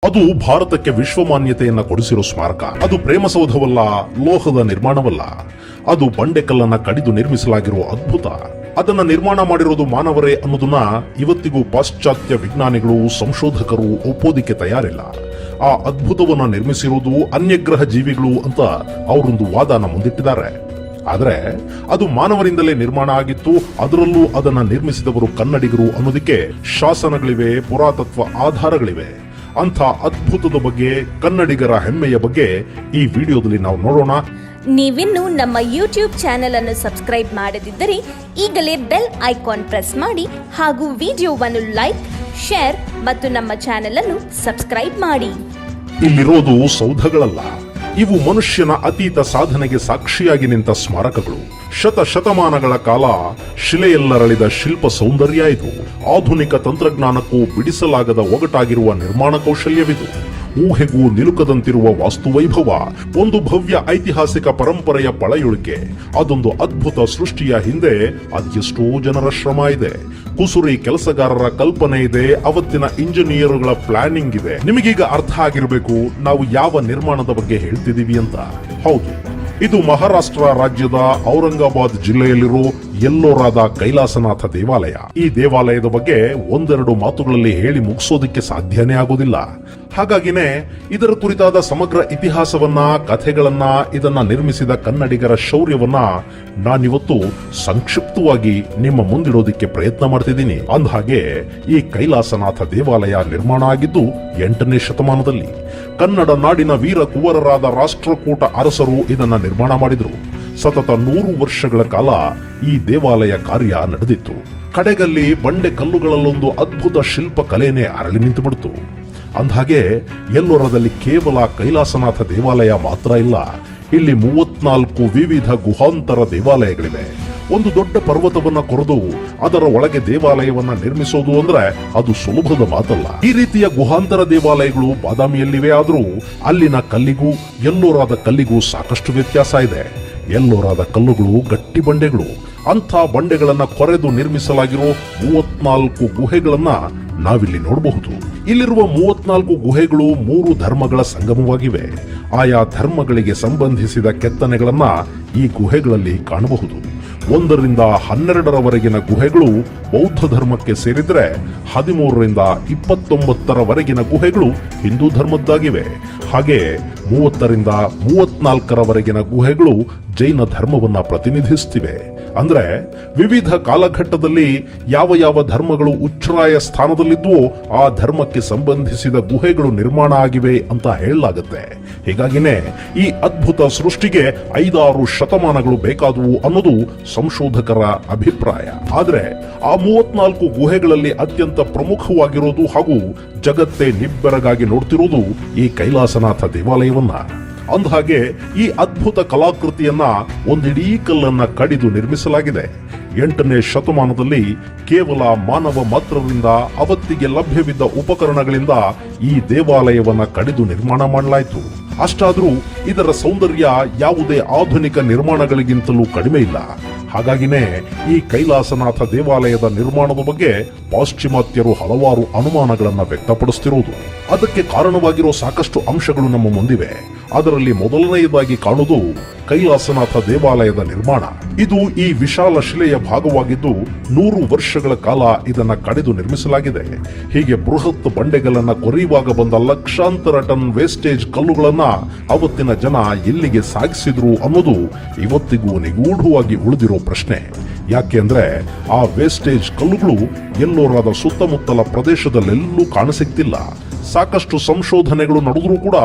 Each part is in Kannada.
ಅದು ಭಾರತಕ್ಕೆ ವಿಶ್ವಮಾನ್ಯತೆಯನ್ನ ಕೊಡಿಸಿರೋ ಸ್ಮಾರಕ. ಅದು ಪ್ರೇಮಸೌಧವಲ್ಲ, ಲೋಹದ ನಿರ್ಮಾಣವಲ್ಲ. ಅದು ಬಂಡೆಕಲ್ಲನ್ನ ಕಡಿದು ನಿರ್ಮಿಸಲಾಗಿರೋ ಅದ್ಭುತ. ಅದನ್ನ ನಿರ್ಮಾಣ ಮಾಡಿರೋದು ಮಾನವರೇ ಅನ್ನೋದನ್ನ ಇವತ್ತಿಗೂ ಪಾಶ್ಚಾತ್ಯ ವಿಜ್ಞಾನಿಗಳು, ಸಂಶೋಧಕರು ಒಪ್ಪೋದಿಕ್ಕೆ ತಯಾರಿಲ್ಲ. ಆ ಅದ್ಭುತವನ್ನ ನಿರ್ಮಿಸಿರುವುದು ಅನ್ಯಗ್ರಹ ಜೀವಿಗಳು ಅಂತ ಅವರೊಂದು ವಾದನ ಮುಂದಿಟ್ಟಿದ್ದಾರೆ. ಆದ್ರೆ ಅದು ಮಾನವರಿಂದಲೇ ನಿರ್ಮಾಣ ಆಗಿತ್ತು. ಅದರಲ್ಲೂ ಅದನ್ನ ನಿರ್ಮಿಸಿದವರು ಕನ್ನಡಿಗರು ಅನ್ನೋದಕ್ಕೆ ಶಾಸನಗಳಿವೆ, ಪುರಾತತ್ವ ಆಧಾರಗಳಿವೆ. ಅಂಥ ಅದ್ಭುತದ ಬಗ್ಗೆ, ಕನ್ನಡಿಗರ ಹೆಮ್ಮೆಯ ಬಗ್ಗೆ ಈ ವಿಡಿಯೋದಲ್ಲಿ ನಾವು ನೋಡೋಣ. ನೀವಿನ್ನು ನಮ್ಮ ಯೂಟ್ಯೂಬ್ ಚಾನೆಲ್ ಅನ್ನು ಸಬ್ಸ್ಕ್ರೈಬ್ ಮಾಡದಿದ್ದರೆ ಈಗಲೇ ಬೆಲ್ ಐಕಾನ್ ಪ್ರೆಸ್ ಮಾಡಿ ಹಾಗೂ ವಿಡಿಯೋವನ್ನು ಲೈಕ್, ಶೇರ್ ಮತ್ತು ನಮ್ಮ ಚಾನೆಲ್ ಅನ್ನು ಸಬ್ಸ್ಕ್ರೈಬ್ ಮಾಡಿ. ಇಲ್ಲಿರೋದು ಸೌಧಗಳಲ್ಲ, ಇವು ಮನುಷ್ಯನ ಅತೀತ ಸಾಧನೆಗೆ ಸಾಕ್ಷಿಯಾಗಿ ನಿಂತ ಸ್ಮಾರಕಗಳು. ಶತಮಾನಗಳ ಕಾಲ ಶಿಲೆಯಲ್ಲರಳಿದ ಶಿಲ್ಪ ಸೌಂದರ್ಯ ಇದು. ಆಧುನಿಕ ತಂತ್ರಜ್ಞಾನಕ್ಕೂ ಬಿಡಿಸಲಾಗದ ಒಗಟಾಗಿರುವ ನಿರ್ಮಾಣ ಕೌಶಲ್ಯವಿದು. ಊಹೆಗೂ ನಿಲುಕದಂತಿರುವ ವಾಸ್ತುವೈಭವ. ಒಂದು ಭವ್ಯ ಐತಿಹಾಸಿಕ ಪರಂಪರೆಯ ಪಳೆಯುಳಿಕೆ. ಅದೊಂದು ಅದ್ಭುತ ಸೃಷ್ಟಿಯ ಹಿಂದೆ ಅದೆಷ್ಟೋ ಜನರ ಶ್ರಮ ಇದೆ. ಕುಸುರಿ ಕೆಲಸಗಾರರ ಕಲ್ಪನೆ ಇದೆ. ಅವತ್ತಿನ ಇಂಜಿನಿಯರ್ಗಳ ಪ್ಲಾನಿಂಗ್ ಇದೆ. ನಿಮಗೀಗ ಅರ್ಥ ಆಗಿರಬೇಕು ನಾವು ಯಾವ ನಿರ್ಮಾಣದ ಬಗ್ಗೆ ಹೇಳ್ತಿದೀವಿ ಅಂತ. ಹೌದು, ಇದು ಮಹಾರಾಷ್ಟ್ರ ರಾಜ್ಯದ ಔರಂಗಾಬಾದ್ ಜಿಲ್ಲೆಯಲ್ಲಿರೋ ಎಲ್ಲೋರಾದ ಕೈಲಾಸನಾಥ ದೇವಾಲಯ. ಈ ದೇವಾಲಯದ ಬಗ್ಗೆ ಒಂದೆರಡು ಮಾತುಗಳಲ್ಲಿ ಹೇಳಿ ಮುಗಿಸೋದಕ್ಕೆ ಸಾಧ್ಯನೇ ಆಗೋದಿಲ್ಲ. ಹಾಗಾಗಿನೇ ಇದರ ಕುರಿತಾದ ಸಮಗ್ರ ಇತಿಹಾಸವನ್ನ, ಕಥೆಗಳನ್ನ, ಇದನ್ನ ನಿರ್ಮಿಸಿದ ಕನ್ನಡಿಗರ ಶೌರ್ಯವನ್ನ ನಾನಿವತ್ತು ಸಂಕ್ಷಿಪ್ತವಾಗಿ ನಿಮ್ಮ ಮುಂದಿಡೋದಕ್ಕೆ ಪ್ರಯತ್ನ ಮಾಡ್ತಿದ್ದೀನಿ. ಅಂದಹಾಗೆ ಈ ಕೈಲಾಸನಾಥ ದೇವಾಲಯ ನಿರ್ಮಾಣ ಆಗಿದ್ದು 8ನೇ ಶತಮಾನದಲ್ಲಿ. ಕನ್ನಡ ನಾಡಿನ ವೀರ ಕುವರರಾದ ರಾಷ್ಟ್ರಕೂಟ ಅರಸರು ಇದನ್ನ ನಿರ್ಮಾಣ ಮಾಡಿದ್ರು. ಸತತ 100 ವರ್ಷಗಳ ಕಾಲ ಈ ದೇವಾಲಯ ಕಾರ್ಯ ನಡೆದಿತ್ತು. ಕಡೆಗಲ್ಲಿ ಬಂಡೆ ಕಲ್ಲುಗಳಲ್ಲೊಂದು ಅದ್ಭುತ ಶಿಲ್ಪ ಕಲೆನೇ ಅರಳಿ ನಿಂತುಬಿಡ್ತು. ಅಂದಹಾಗೆ ಎಲ್ಲೋರದಲ್ಲಿ ಕೇವಲ ಕೈಲಾಸನಾಥ ದೇವಾಲಯ ಮಾತ್ರ ಇಲ್ಲ, ಇಲ್ಲಿ 34 ವಿವಿಧ ಗುಹಾಂತರ ದೇವಾಲಯಗಳಿವೆ. ಒಂದು ದೊಡ್ಡ ಪರ್ವತವನ್ನ ಕೊರೆದು ಅದರ ಒಳಗೆ ದೇವಾಲಯವನ್ನ ನಿರ್ಮಿಸೋದು ಅಂದ್ರೆ ಅದು ಸುಲಭದ ಮಾತಲ್ಲ. ಈ ರೀತಿಯ ಗುಹಾಂತರ ದೇವಾಲಯಗಳು ಬಾದಾಮಿಯಲ್ಲಿವೆ. ಆದ್ರೂ ಅಲ್ಲಿನ ಕಲ್ಲಿಗೂ ಎಲ್ಲೋರಾದ ಕಲ್ಲಿಗೂ ಸಾಕಷ್ಟು ವ್ಯತ್ಯಾಸ ಇದೆ. ಎಲ್ಲೋರಾದ ಕಲ್ಲುಗಳು ಗಟ್ಟಿ ಬಂಡೆಗಳು. ಅಂಥ ಬಂಡೆಗಳನ್ನ ಕೊರೆದು ನಿರ್ಮಿಸಲಾಗಿರೋ 34 ಗುಹೆಗಳನ್ನ ನಾವಿಲ್ಲಿ ನೋಡಬಹುದು. ಇಲ್ಲಿರುವ 34 ಗುಹೆಗಳು 3 ಧರ್ಮಗಳ ಸಂಗಮವಾಗಿವೆ. ಆಯಾ ಧರ್ಮಗಳಿಗೆ ಸಂಬಂಧಿಸಿದ ಕೆತ್ತನೆಗಳನ್ನ ಈ ಗುಹೆಗಳಲ್ಲಿ ಕಾಣಬಹುದು. 1ರಿಂದ 12ರವರೆಗಿನ ಗುಹೆಗಳು ಬೌದ್ಧ ಧರ್ಮಕ್ಕೆ ಸೇರಿದ್ರೆ 13ರಿಂದ 29ರವರೆಗಿನ ಗುಹೆಗಳು ಹಿಂದೂ ಧರ್ಮದ್ದಾಗಿವೆ. ಹಾಗೆ 30ರಿಂದ 34ರವರೆಗಿನ ಗುಹೆಗಳು ಜೈನ ಧರ್ಮವನ್ನ ಪ್ರತಿನಿಧಿಸುತ್ತಿವೆ. ಅಂದ್ರೆ ವಿವಿಧ ಕಾಲಘಟ್ಟದಲ್ಲಿ ಯಾವ ಯಾವ ಧರ್ಮಗಳು ಉಚ್ಛ್ರಾಯ ಸ್ಥಾನದಲ್ಲಿದ್ವೋ ಆ ಧರ್ಮಕ್ಕೆ ಸಂಬಂಧಿಸಿದ ಗುಹೆಗಳು ನಿರ್ಮಾಣ ಆಗಿವೆ ಅಂತ ಹೇಳಲಾಗುತ್ತೆ. ಹೀಗಾಗಿನೇ ಈ ಅದ್ಭುತ ಸೃಷ್ಟಿಗೆ 5-6 ಶತಮಾನಗಳು ಬೇಕಾದವು ಅನ್ನೋದು ಸಂಶೋಧಕರ ಅಭಿಪ್ರಾಯ. ಆದ್ರೆ ಆ 34 ಗುಹೆಗಳಲ್ಲಿ ಅತ್ಯಂತ ಪ್ರಮುಖವಾಗಿರೋದು ಹಾಗೂ ಜಗತ್ತೇ ನಿಬ್ಬೆರಗಾಗಿ ನೋಡ್ತಿರೋದು ಈ ಕೈಲಾಸನಾಥ ದೇವಾಲಯವನ್ನ. ಅಂದಹಾಗೆ ಈ ಅದ್ಭುತ ಕಲಾಕೃತಿಯನ್ನ ಒಂದಿಡೀ ಕಲ್ಲನ್ನ ಕಡಿದು ನಿರ್ಮಿಸಲಾಗಿದೆ. 8ನೇ ಶತಮಾನದಲ್ಲಿ ಕೇವಲ ಮಾನವ ಮಾತ್ರರಿಂದ ಅವತ್ತಿಗೆ ಲಭ್ಯವಿದ್ದ ಉಪಕರಣಗಳಿಂದ ಈ ದೇವಾಲಯವನ್ನ ಕಡಿದು ನಿರ್ಮಾಣ ಮಾಡಲಾಯಿತು. ಅಷ್ಟಾದ್ರೂ ಇದರ ಸೌಂದರ್ಯ ಯಾವುದೇ ಆಧುನಿಕ ನಿರ್ಮಾಣಗಳಿಗಿಂತಲೂ ಕಡಿಮೆ ಇಲ್ಲ. ಹಾಗಾಗಿನೇ ಈ ಕೈಲಾಸನಾಥ ದೇವಾಲಯದ ನಿರ್ಮಾಣದ ಬಗ್ಗೆ ಪಾಶ್ಚಿಮಾತ್ಯರು ಹಲವಾರು ಅನುಮಾನಗಳನ್ನ ವ್ಯಕ್ತಪಡಿಸುತ್ತಿರುವುದು. ಅದಕ್ಕೆ ಕಾರಣವಾಗಿರೋ ಸಾಕಷ್ಟು ಅಂಶಗಳು ನಮ್ಮ ಮುಂದಿವೆ. ಅದರಲ್ಲಿ ಮೊದಲನೆಯದಾಗಿ ಕಾಣುವುದು ಕೈಲಾಸನಾಥ ದೇವಾಲಯದ ನಿರ್ಮಾಣ. ಇದು ಈ ವಿಶಾಲ ಶಿಲೆಯ ಭಾಗವಾಗಿದ್ದು 100 ವರ್ಷಗಳ ಕಾಲ ಇದನ್ನ ಕಡಿದು ನಿರ್ಮಿಸಲಾಗಿದೆ. ಹೀಗೆ ಬೃಹತ್ ಬಂಡೆಗಳನ್ನ ಕೊರೆಯುವಾಗ ಬಂದ ಲಕ್ಷಾಂತರ ಟನ್ ವೇಸ್ಟೇಜ್ ಕಲ್ಲುಗಳನ್ನ ಅವತ್ತಿನ ಜನ ಎಲ್ಲಿಗೆ ಸಾಗಿಸಿದ್ರು ಅನ್ನೋದು ಇವತ್ತಿಗೂ ನಿಗೂಢವಾಗಿ ಉಳಿದಿರೋ ಪ್ರಶ್ನೆ. ಯಾಕೆ ಅಂದ್ರೆ ಆ ವೇಸ್ಟೇಜ್ ಕಲ್ಲುಗಳು ಎಲ್ಲೋರಾದ ಸುತ್ತಮುತ್ತಲ ಪ್ರದೇಶದಲ್ಲೆಲ್ಲೂ ಕಾಣಸಿಗ್ತಿಲ್ಲ. ಸಾಕಷ್ಟು ಸಂಶೋಧನೆಗಳು ನಡೆದರೂ ಕೂಡ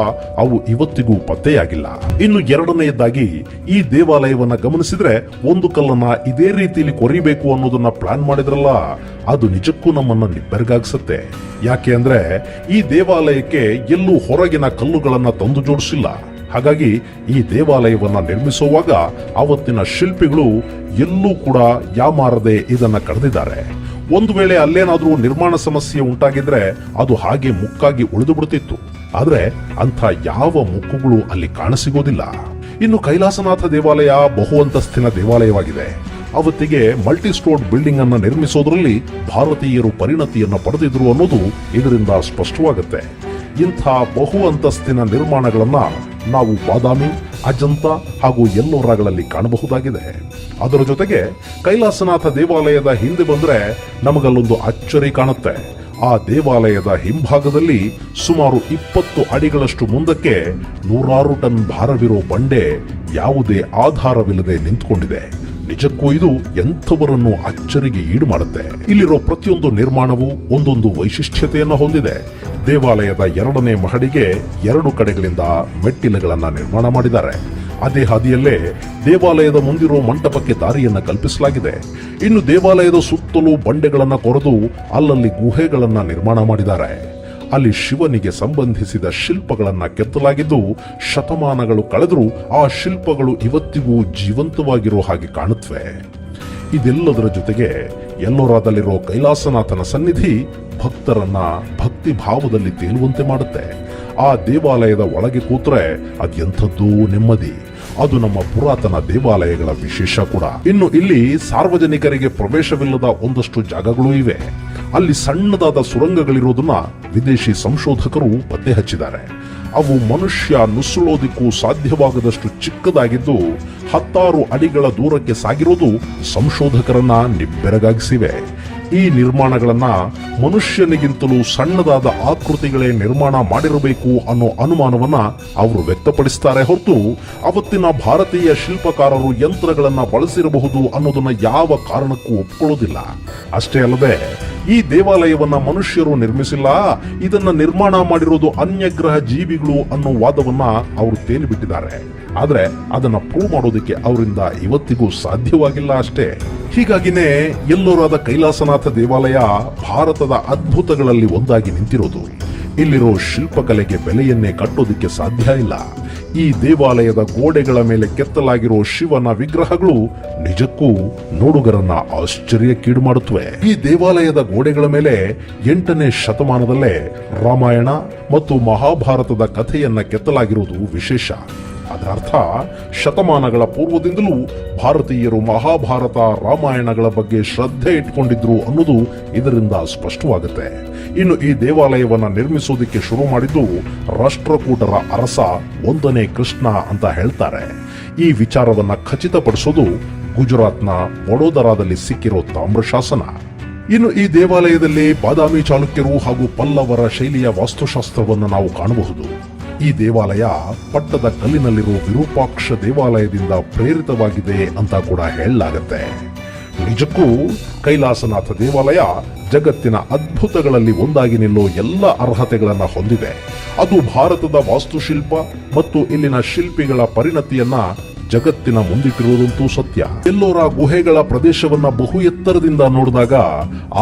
ಅವು ಇವತ್ತಿಗೂ ಪತ್ತೆಯಾಗಿಲ್ಲ. ಇನ್ನು 2ನೇದಾಗಿ ಈ ದೇವಾಲಯವನ್ನ ಗಮನಿಸಿದ್ರೆ ಒಂದು ಕಲ್ಲನ್ನ ಇದೇ ರೀತಿಯಲ್ಲಿ ಕೊರಿಬೇಕು ಅನ್ನೋದನ್ನ ಪ್ಲಾನ್ ಮಾಡಿದ್ರಲ್ಲ, ಅದು ನಿಜಕ್ಕೂ ನಮ್ಮನ್ನ ನಿಬ್ಬೆರಗಾಗಿಸುತ್ತೆ. ಯಾಕೆ ಅಂದ್ರೆ ಈ ದೇವಾಲಯಕ್ಕೆ ಎಲ್ಲೂ ಹೊರಗಿನ ಕಲ್ಲುಗಳನ್ನ ತಂದು ಜೋಡಿಸಿಲ್ಲ. ಹಾಗಾಗಿ ಈ ದೇವಾಲಯವನ್ನ ನಿರ್ಮಿಸುವಾಗ ಅವತ್ತಿನ ಶಿಲ್ಪಿಗಳು ಎಲ್ಲೂ ಕೂಡ ಯಾಮಾರದೆ ಇದನ್ನ ಕರೆದಿದ್ದಾರೆ. ಒಂದು ವೇಳೆ ಅಲ್ಲೇನಾದ್ರೂ ನಿರ್ಮಾಣ ಸಮಸ್ಯೆ ಉಂಟಾಗಿದ್ರೆ ಅದು ಹಾಗೆ ಮುಕ್ಕಾಗಿ ಉಳಿದು ಬಿಡುತ್ತಿತ್ತು. ಆದ್ರೆ ಅಂಥ ಯಾವ ಮುಕ್ಕುಗಳು ಅಲ್ಲಿ ಕಾಣಸಿಗೋದಿಲ್ಲ. ಇನ್ನು ಕೈಲಾಸನಾಥ ದೇವಾಲಯ ಬಹು ಅಂತಸ್ತಿನ ದೇವಾಲಯವಾಗಿದೆ. ಅವತ್ತಿಗೆ ಮಲ್ಟಿ ಸ್ಟೋರ್ಡ್ ಬಿಲ್ಡಿಂಗ್ ಅನ್ನ ನಿರ್ಮಿಸೋದ್ರಲ್ಲಿ ಭಾರತೀಯರು ಪರಿಣತಿಯನ್ನ ಪಡೆದಿದ್ರು ಅನ್ನೋದು ಇದರಿಂದ ಸ್ಪಷ್ಟವಾಗುತ್ತೆ. ಇಂಥ ಬಹು ಅಂತಸ್ತಿನ ನಿರ್ಮಾಣಗಳನ್ನ ನಾವು ಬಾದಾಮಿ, ಅಜಂತ ಹಾಗೂ ಎಲ್ಲೋರಾಗಳಲ್ಲಿ ಕಾಣಬಹುದಾಗಿದೆ. ಅದರ ಜೊತೆಗೆ ಕೈಲಾಸನಾಥ ದೇವಾಲಯದ ಹಿಂದೆ ಬಂದ್ರೆ ನಮಗಲ್ಲೊಂದು ಅಚ್ಚರಿ ಕಾಣುತ್ತೆ. ಆ ದೇವಾಲಯದ ಹಿಂಭಾಗದಲ್ಲಿ ಸುಮಾರು 20 ಅಡಿಗಳಷ್ಟು ಮುಂದಕ್ಕೆ 100 ಟನ್ ಭಾರವಿರೋ ಬಂಡೆ ಯಾವುದೇ ಆಧಾರವಿಲ್ಲದೆ ನಿಂತುಕೊಂಡಿದೆ. ನಿಜಕ್ಕೂ ಇದು ಎಂಥವರನ್ನು ಅಚ್ಚರಿಗೆ ಈಡು ಮಾಡುತ್ತೆ. ಇಲ್ಲಿರೋ ಪ್ರತಿಯೊಂದು ನಿರ್ಮಾಣವೂ ಒಂದೊಂದು ವೈಶಿಷ್ಟ್ಯತೆಯನ್ನು ಹೊಂದಿದೆ. ದೇವಾಲಯದ 2ನೇ ಮಹಡಿಗೆ 2 ಕಡೆಗಳಿಂದ ಮೆಟ್ಟಿಲುಗಳನ್ನ ನಿರ್ಮಾಣ ಮಾಡಿದ್ದಾರೆ. ಅದೇ ಹಾದಿಯಲ್ಲೇ ದೇವಾಲಯದ ಮುಂದಿರೋ ಮಂಟಪಕ್ಕೆ ದಾರಿಯನ್ನ ಕಲ್ಪಿಸಲಾಗಿದೆ. ಇನ್ನು ದೇವಾಲಯದ ಸುತ್ತಲೂ ಬಂಡೆಗಳನ್ನ ಕೊರೆದು ಅಲ್ಲಲ್ಲಿ ಗುಹೆಗಳನ್ನ ನಿರ್ಮಾಣ ಮಾಡಿದ್ದಾರೆ. ಅಲ್ಲಿ ಶಿವನಿಗೆ ಸಂಬಂಧಿಸಿದ ಶಿಲ್ಪಗಳನ್ನ ಕೆತ್ತಲಾಗಿದ್ದು, ಶತಮಾನಗಳು ಕಳೆದರೂ ಆ ಶಿಲ್ಪಗಳು ಇವತ್ತಿಗೂ ಜೀವಂತವಾಗಿರೋ ಹಾಗೆ ಕಾಣುತ್ತವೆ. ಇದೆಲ್ಲದರ ಜೊತೆಗೆ ಎಲ್ಲೋರಾದಲ್ಲಿರೋ ಕೈಲಾಸನಾಥನ ಸನ್ನಿಧಿ ಭಕ್ತರನ್ನ ಭಕ್ತಿ ಭಾವದಲ್ಲಿ ತೇಲುವಂತೆ ಮಾಡುತ್ತೆ. ಆ ದೇವಾಲಯದ ಒಳಗೆ ಕೂತ್ರೆ ಅದೆಂಥದ್ದೂ ನೆಮ್ಮದಿ. ಅದು ನಮ್ಮ ಪುರಾತನ ದೇವಾಲಯಗಳ ವಿಶೇಷ ಕೂಡ. ಇನ್ನು ಇಲ್ಲಿ ಸಾರ್ವಜನಿಕರಿಗೆ ಪ್ರವೇಶವಿಲ್ಲದ ಒಂದಷ್ಟು ಜಾಗಗಳೂ ಇವೆ. ಅಲ್ಲಿ ಸಣ್ಣದಾದ ಸುರಂಗಗಳಿರೋದನ್ನ ವಿದೇಶಿ ಸಂಶೋಧಕರು ಪತ್ತೆ ಹಚ್ಚಿದ್ದಾರೆ. ಅವು ಮನುಷ್ಯ ನುಸುಳೋದಿಕ್ಕೂ ಸಾಧ್ಯವಾಗದಷ್ಟು ಚಿಕ್ಕದಾಗಿದ್ದು 10 ಅಡಿಗಳ ದೂರಕ್ಕೆ ಸಾಗಿರೋದು ಸಂಶೋಧಕರನ್ನ ನಿಬ್ಬೆರಗಾಗಿಸಿವೆ. ಈ ನಿರ್ಮಾಣಗಳನ್ನ ಮನುಷ್ಯನಿಗಿಂತಲೂ ಸಣ್ಣದಾದ ಆಕೃತಿಗಳೇ ನಿರ್ಮಾಣ ಮಾಡಿರಬೇಕು ಅನ್ನೋ ಅನುಮಾನವನ್ನ ಅವರು ವ್ಯಕ್ತಪಡಿಸ್ತಾರೆ ಹೊರತು ಅವತ್ತಿನ ಭಾರತೀಯ ಶಿಲ್ಪಕಾರರು ಯಂತ್ರಗಳನ್ನ ಬಳಸಿರಬಹುದು ಅನ್ನೋದನ್ನ ಯಾವ ಕಾರಣಕ್ಕೂ ಒಪ್ಕೊಳ್ಳೋದಿಲ್ಲ. ಅಷ್ಟೇ ಅಲ್ಲದೆ ಈ ದೇವಾಲಯವನ್ನ ಮನುಷ್ಯರು ನಿರ್ಮಿಸಿಲ್ಲ, ಇದನ್ನ ನಿರ್ಮಾಣ ಮಾಡಿರೋದು ಅನ್ಯಗ್ರಹ ಜೀವಿಗಳು ಅನ್ನೋ ವಾದವನ್ನ ಅವರು ತೇಲಿಬಿಟ್ಟಿದ್ದಾರೆ. ಆದ್ರೆ ಅದನ್ನ ಪ್ರೂವ್ ಮಾಡೋದಕ್ಕೆ ಅವರಿಂದ ಇವತ್ತಿಗೂ ಸಾಧ್ಯವಾಗಿಲ್ಲ ಅಷ್ಟೇ. ಹೀಗಾಗಿನೇ ಎಲ್ಲೋರಾದ ಕೈಲಾಸನಾಥ ದೇವಾಲಯ ಭಾರತದ ಅದ್ಭುತಗಳಲ್ಲಿ ಒಂದಾಗಿ ನಿಂತಿರೋದು. ಇಲ್ಲಿರೋ ಶಿಲ್ಪಕಲೆಗೆ ಬೆಲೆಯನ್ನೇ ಕಟ್ಟೋದಿಕ್ಕೆ ಸಾಧ್ಯ ಇಲ್ಲ. ಈ ದೇವಾಲಯದ ಗೋಡೆಗಳ ಮೇಲೆ ಕೆತ್ತಲಾಗಿರೋ ಶಿವನ ವಿಗ್ರಹಗಳು ನಿಜಕ್ಕೂ ನೋಡುಗರನ್ನ ಆಶ್ಚರ್ಯಕ್ಕೀಡು ಮಾಡುತ್ತವೆ. ಈ ದೇವಾಲಯದ ಗೋಡೆಗಳ ಮೇಲೆ 8ನೇ ಶತಮಾನದಲ್ಲೇ ರಾಮಾಯಣ ಮತ್ತು ಮಹಾಭಾರತದ ಕಥೆಯನ್ನ ಕೆತ್ತಲಾಗಿರುವುದು ವಿಶೇಷ. ಅದರ ಅರ್ಥ ಶತಮಾನಗಳ ಪೂರ್ವದಿಂದಲೂ ಭಾರತೀಯರು ಮಹಾಭಾರತ, ರಾಮಾಯಣಗಳ ಬಗ್ಗೆ ಶ್ರದ್ಧೆ ಇಟ್ಕೊಂಡಿದ್ರು ಅನ್ನೋದು ಇದರಿಂದ ಸ್ಪಷ್ಟವಾಗುತ್ತೆ. ಇನ್ನು ಈ ದೇವಾಲಯವನ್ನ ನಿರ್ಮಿಸೋದಕ್ಕೆ ಶುರು ಮಾಡಿದ್ದು ರಾಷ್ಟ್ರಕೂಟರ ಅರಸ 1ನೇ ಕೃಷ್ಣ ಅಂತ ಹೇಳ್ತಾರೆ. ಈ ವಿಚಾರವನ್ನ ಖಚಿತಪಡಿಸೋದು ಗುಜರಾತ್ನ ವಡೋದರಾದಲ್ಲಿ ಸಿಕ್ಕಿರೋ ತಾಮ್ರಶಾಸನ. ಇನ್ನು ಈ ದೇವಾಲಯದಲ್ಲಿ ಬಾದಾಮಿ ಚಾಲುಕ್ಯರು ಹಾಗೂ ಪಲ್ಲವರ ಶೈಲಿಯ ವಾಸ್ತುಶಾಸ್ತ್ರವನ್ನು ನಾವು ಕಾಣಬಹುದು. ಈ ದೇವಾಲಯ ಪಟ್ಟದ ಕಲ್ಲಿನಲ್ಲಿರುವ ವಿರೂಪಾಕ್ಷ ದೇವಾಲಯದಿಂದ ಪ್ರೇರಿತವಾಗಿದೆ ಅಂತ ಕೂಡ ಹೇಳಲಾಗತ್ತೆ. ನಿಜಕ್ಕೂ ಕೈಲಾಸನಾಥ ದೇವಾಲಯ ಜಗತ್ತಿನ ಅದ್ಭುತಗಳಲ್ಲಿ ಒಂದಾಗಿ ನಿಲ್ಲೋ ಎಲ್ಲ ಅರ್ಹತೆಗಳನ್ನ ಹೊಂದಿದೆ. ಅದು ಭಾರತದ ವಾಸ್ತುಶಿಲ್ಪ ಮತ್ತು ಇಲ್ಲಿನ ಶಿಲ್ಪಿಗಳ ಪರಿಣತಿಯನ್ನ ಜಗತ್ತಿನ ಮುಂದಿಟ್ಟಿರುವುದಂತೂ ಸತ್ಯ. ಎಲ್ಲೋರ ಗುಹೆಗಳ ಪ್ರದೇಶವನ್ನ ಬಹು ಎತ್ತರದಿಂದ ನೋಡಿದಾಗ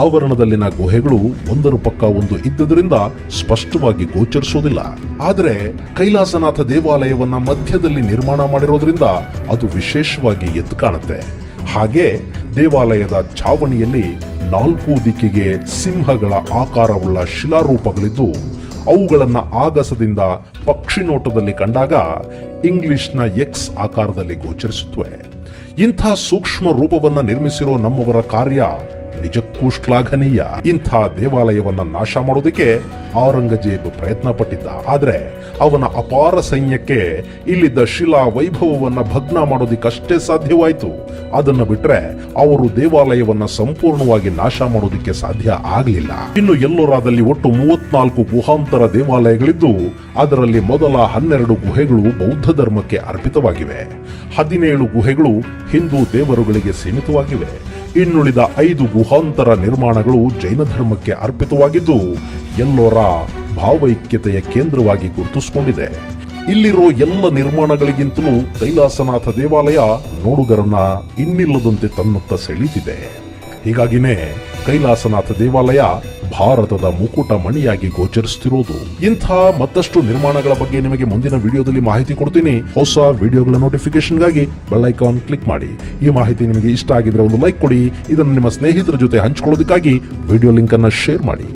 ಆವರಣದಲ್ಲಿನ ಗುಹೆಗಳು ಒಂದರ ಪಕ್ಕ ಒಂದು ಇದ್ದುದರಿಂದ ಸ್ಪಷ್ಟವಾಗಿ ಗೋಚರಿಸೋದಿಲ್ಲ. ಆದರೆ ಕೈಲಾಸನಾಥ ದೇವಾಲಯವನ್ನ ಮಧ್ಯದಲ್ಲಿ ನಿರ್ಮಾಣ ಮಾಡಿರೋದ್ರಿಂದ ಅದು ವಿಶೇಷವಾಗಿ ಎದ್ದು ಕಾಣುತ್ತೆ. ಹಾಗೆ ದೇವಾಲಯದ ಛಾವಣಿಯಲ್ಲಿ 4 ದಿಕ್ಕಿಗೆ ಸಿಂಹಗಳ ಆಕಾರವುಳ್ಳ ಶಿಲಾರೂಪಗಳಿದ್ದು ಅವುಗಳನ್ನ ಆಗಸದಿಂದ ಪಕ್ಷಿ ನೋಟದಲ್ಲಿ ಕಂಡಾಗ ಇಂಗ್ಲಿಷ್ನ ಎಕ್ಸ್ ಆಕಾರದಲ್ಲಿ ಗೋಚರಿಸುತ್ತವೆ. ಇಂಥ ಸೂಕ್ಷ್ಮ ರೂಪವನ್ನ ನಿರ್ಮಿಸಿರೋ ನಮ್ಮವರ ಕಾರ್ಯ ನಿಜಕ್ಕೂ ಶ್ಲಾಘನೀಯ. ಇಂಥ ದೇವಾಲಯವನ್ನ ನಾಶ ಮಾಡೋದಕ್ಕೆ ಔರಂಗಜೇಬ್ ಪ್ರಯತ್ನ ಪಟ್ಟಿದ್ದ. ಆದ್ರೆ ಅವನ ಅಪಾರ ಸೈನ್ಯಕ್ಕೆ ಇಲ್ಲಿದ್ದ ಶಿಲಾ ವೈಭವವನ್ನ ಭಗ್ನ ಮಾಡೋದಿಕ್ಕಷ್ಟೇ ಸಾಧ್ಯವಾಯಿತು. ಅದನ್ನ ಬಿಟ್ರೆ ಅವರು ದೇವಾಲಯವನ್ನ ಸಂಪೂರ್ಣವಾಗಿ ನಾಶ ಮಾಡೋದಿಕ್ಕೆ ಸಾಧ್ಯ ಆಗಲಿಲ್ಲ. ಇನ್ನು ಎಲ್ಲೋರಾದಲ್ಲಿ ಒಟ್ಟು 34 ಗುಹಾಂತರ ದೇವಾಲಯಗಳಿದ್ದು ಅದರಲ್ಲಿ ಮೊದಲ 12 ಗುಹೆಗಳು ಬೌದ್ಧ ಧರ್ಮಕ್ಕೆ ಅರ್ಪಿತವಾಗಿವೆ. 17 ಗುಹೆಗಳು ಹಿಂದೂ ದೇವರುಗಳಿಗೆ ಸೀಮಿತವಾಗಿವೆ. ಇನ್ನುಳಿದ 5 ಗುಹಾಂತರ ನಿರ್ಮಾಣಗಳು ಜೈನ ಧರ್ಮಕ್ಕೆ ಅರ್ಪಿತವಾಗಿದ್ದು ಎಲ್ಲೋರ ಭಾವೈಕ್ಯತೆಯ ಕೇಂದ್ರವಾಗಿ ಗುರುತಿಸಿಕೊಂಡಿದೆ. ಇಲ್ಲಿರೋ ಎಲ್ಲ ನಿರ್ಮಾಣಗಳಿಗಿಂತಲೂ ಕೈಲಾಸನಾಥ ದೇವಾಲಯ ನೋಡುಗರನ್ನ ಇನ್ನಿಲ್ಲದಂತೆ ತನ್ನತ್ತ ಸೆಳೀತಿದೆ. ಹೀಗಾಗಿನೇ ಕೈಲಾಸನಾಥ ದೇವಾಲಯ ಭಾರತದ ಮುಕುಟ ಮಣಿಯಾಗಿ ಗೋಚರಿಸುತ್ತಿರುವುದು. ಇಂಥ ಮತ್ತಷ್ಟು ನಿರ್ಮಾಣಗಳ ಬಗ್ಗೆ ನಿಮಗೆ ಮುಂದಿನ ವಿಡಿಯೋದಲ್ಲಿ ಮಾಹಿತಿ ಕೊಡ್ತೀನಿ. ಹೊಸ ವಿಡಿಯೋಗಳ ನೋಟಿಫಿಕೇಶನ್ಗಾಗಿ ಬೆಲ್ ಐಕಾನ್ ಕ್ಲಿಕ್ ಮಾಡಿ. ಈ ಮಾಹಿತಿ ನಿಮಗೆ ಇಷ್ಟ ಆಗಿದ್ರೆ ಒಂದು ಲೈಕ್ ಕೊಡಿ. ಇದನ್ನು ನಿಮ್ಮ ಸ್ನೇಹಿತರ ಜೊತೆ ಹಂಚಿಕೊಳ್ಳೋದಕ್ಕಾಗಿ ವಿಡಿಯೋ ಲಿಂಕ್ ಅನ್ನು ಶೇರ್ ಮಾಡಿ.